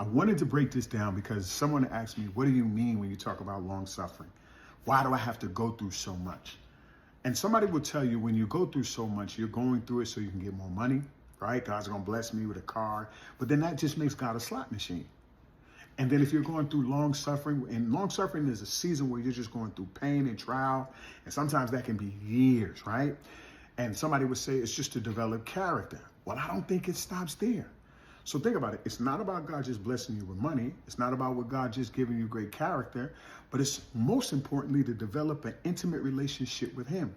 I wanted to break this down because someone asked me, what do you mean when you talk about long suffering? Why do I have to go through so much? And somebody will tell you when you go through so much, you're going through it so you can get more money, right? God's going to bless me with a car. But then that just makes God a slot machine. And then if you're going through long suffering, and long suffering is a season where you're just going through pain and trial, and sometimes that can be years, right? And somebody would say it's just to develop character. Well, I don't think it stops there. So think about it. It's not about God just blessing you with money. It's not about what God just giving you great character, but it's most importantly to develop an intimate relationship with him.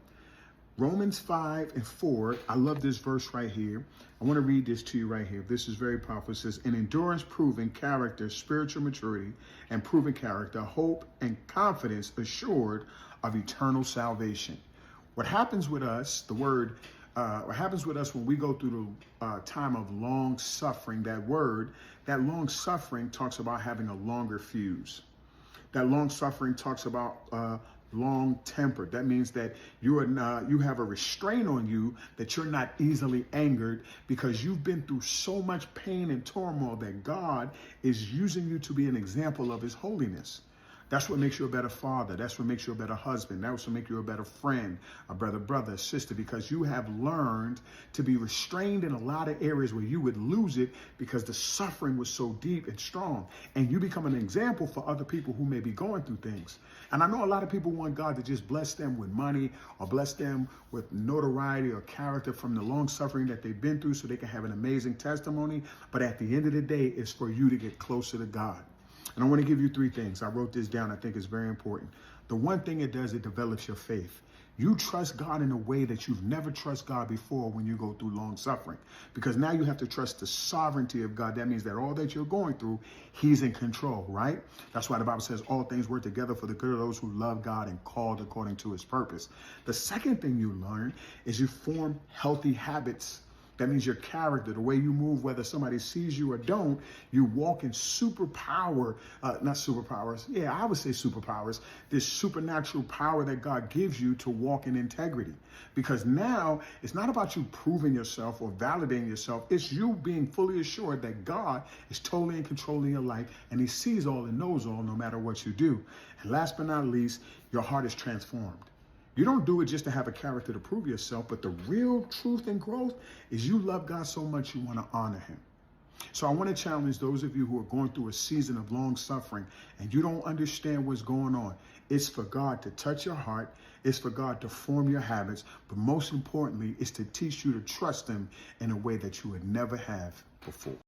Romans 5:4, I love this verse right here. I want to read this to you right here. This is very powerful. It says, in endurance, proven character, spiritual maturity, and proven character, hope and confidence assured of eternal salvation. What happens with us, what happens with us when we go through the time of long suffering, that long suffering talks about having a longer fuse. That long suffering talks about long tempered. That means that you have a restraint on you, that you're not easily angered because you've been through so much pain and turmoil that God is using you to be an example of his holiness. That's what makes you a better father. That's what makes you a better husband. That's what makes you a better friend, a brother, sister, because you have learned to be restrained in a lot of areas where you would lose it because the suffering was so deep and strong. And you become an example for other people who may be going through things. And I know a lot of people want God to just bless them with money or bless them with notoriety or character from the long suffering that they've been through so they can have an amazing testimony. But at the end of the day, it's for you to get closer to God. And I want to give you 3 things. I wrote this down. I think it's very important. The one thing it does, it develops your faith. You trust God in a way that you've never trusted God before when you go through long suffering. Because now you have to trust the sovereignty of God. That means that all that you're going through, he's in control, right? That's why the Bible says all things work together for the good of those who love God and called according to his purpose. The second thing you learn is you form healthy habits. That means your character, the way you move, whether somebody sees you or don't, you walk in superpower, not superpowers. Yeah, I would say superpowers. This supernatural power that God gives you to walk in integrity. Because now it's not about you proving yourself or validating yourself. It's you being fully assured that God is totally in control of your life and he sees all and knows all no matter what you do. And last but not least, your heart is transformed. You don't do it just to have a character to prove yourself, but the real truth and growth is you love God so much you want to honor him. So I want to challenge those of you who are going through a season of long suffering and you don't understand what's going on. It's for God to touch your heart. It's for God to form your habits. But most importantly, it's to teach you to trust him in a way that you would never have before.